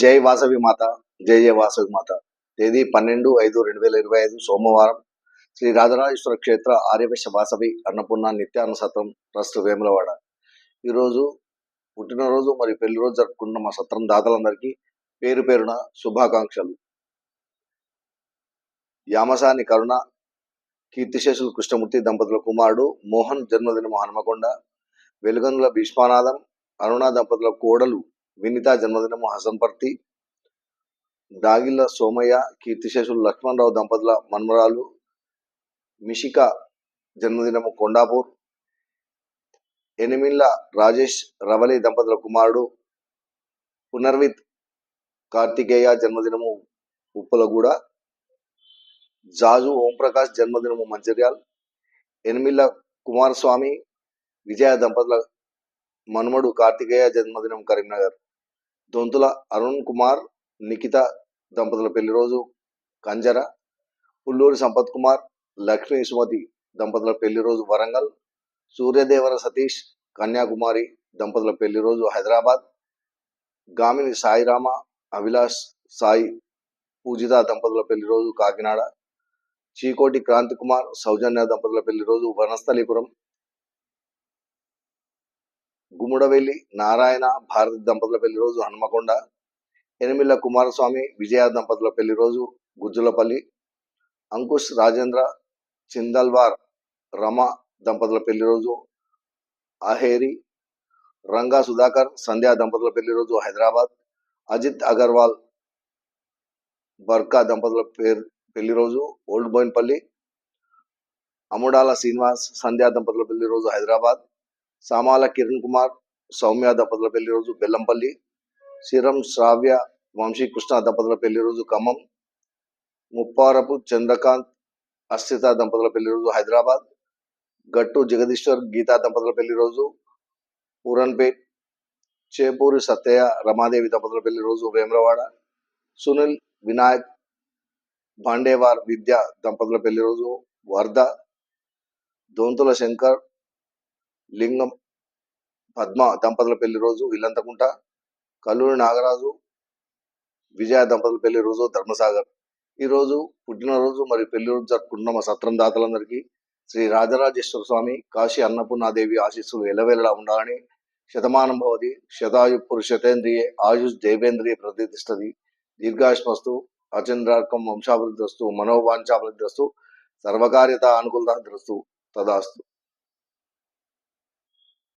జై వాసవి మాత, జై జయ వాసవి మాత. తేదీ 12/5/2025 సోమవారం. శ్రీ రాజరాజేశ్వర క్షేత్ర ఆర్యవైశ్య వాసవి అన్నపూర్ణ నిత్యాన్న సత్రం ట్రస్ట్ వేములవాడ. ఈరోజు పుట్టినరోజు మరియు పెళ్లి రోజు జరుపుకున్న మా సత్రం దాతలందరికీ పేరు పేరున శుభాకాంక్షలు. యామసాని కరుణ కీర్తిశేషులు కృష్ణమూర్తి దంపతుల కుమారుడు మోహన్ జన్మదినము హనుమకొండ. వెలుగందుల భీష్మానాథం అరుణ దంపతుల కోడలు వినిత జన్మదినము హసన్పర్తి. దాగిల్ల సోమయ్య కీర్తిశేషులు లక్ష్మణరావు దంపతుల మన్మరాలు మిషిక జన్మదినము కొండాపూర్. ఎనిమిళ్ళ రాజేష్ రవలి దంపతుల కుమారుడు పునర్విత్ కార్తికేయ జన్మదినము ఉప్పలగూడ. జాజు ఓంప్రకాష్ జన్మదినము మంచిర్యాల్. ఎనిమిళ్ళ కుమారస్వామి విజయ దంపతుల మనుమడు కార్తికేయ జన్మదినం కరీంనగర్. దొంతుల అరుణ్ కుమార్ నిఖిత దంపతుల పెళ్లి రోజు కంజర. పుల్లూరి సంపత్ కుమార్ లక్ష్మీ సుమతి దంపతుల పెళ్లి రోజు వరంగల్. సూర్యదేవర సతీష్ కన్యాకుమారి దంపతుల పెళ్లి రోజు హైదరాబాద్. గామిని సాయిరామ అభిలాష్ సాయి పూజిత దంపతుల పెళ్లి రోజు కాకినాడ. చీకోటి క్రాంతి కుమార్ సౌజన్య దంపతుల పెళ్లి రోజు వనస్థలీపురం. గుమ్మడవెల్లి నారాయణ భారతి దంపతుల పెళ్లి రోజు హనుమకొండ. ఎనిమిళ్ళ కుమారస్వామి విజయ దంపతుల పెళ్లి రోజు గుజ్జులపల్లి. అంకుష్ రాజేంద్ర చిందల్వార్ రమ దంపతుల పెళ్లి రోజు ఆహేరి. రంగా సుధాకర్ సంధ్యా దంపతుల పెళ్లి రోజు హైదరాబాద్. అజిత్ అగర్వాల్ బర్కా దంపతుల పెళ్లి రోజు ఓల్డ్ బోయిన్పల్లి. అముడాల శ్రీనివాస్ సంధ్యా దంపతుల పెళ్లి రోజు హైదరాబాద్. సామాల కిరణ్ కుమార్ సౌమ్య దంపతుల పెళ్లి రోజు బెల్లంపల్లి. శ్రీరం శ్రావ్య వంశీకృష్ణ దంపతుల పెళ్లి రోజు ఖమ్మం. ముప్పారపు చంద్రకాంత్ అశ్రిత దంపతుల పెళ్లి రోజు హైదరాబాద్. గట్టు జగదీశ్వర్ గీతా దంపతుల పెళ్లి రోజు పూరన్పేట్. చేపూరి సత్తయ్య రమాదేవి దంపతుల పెళ్లి రోజు వేములవాడ. సునీల్ వినాయక్ భాండేవార్ విద్య దంపతుల పెళ్లి రోజు వర్ధ. దొంతుల శంకర్ లింగం పద్మ దంపతుల పెళ్లి రోజు ఇల్లంతకుంట. కల్లూరి నాగరాజు విజయ దంపతుల పెళ్లి రోజు ధర్మసాగర్. ఈరోజు పుట్టినరోజు మరియు పెళ్లి రోజు జరుపుకుంటున్న మా సత్రం దాతలందరికీ శ్రీ రాజరాజేశ్వర స్వామి కాశీ అన్నపూర్ణాదేవి ఆశీస్సులు ఎల్లవేళలా ఉండాలని. శతమానం భవతి శతాయు పురుషతేంద్రియే ఆయుష్ దేవేంద్రియ ప్రతిష్టతి దీర్ఘాయుష్మస్తు అచంద్రార్కం వంశాభివృద్ధిస్తు మనోవాంఛాభివృద్ధిస్తు సర్వకార్యత అనుకూలత తదాస్తు.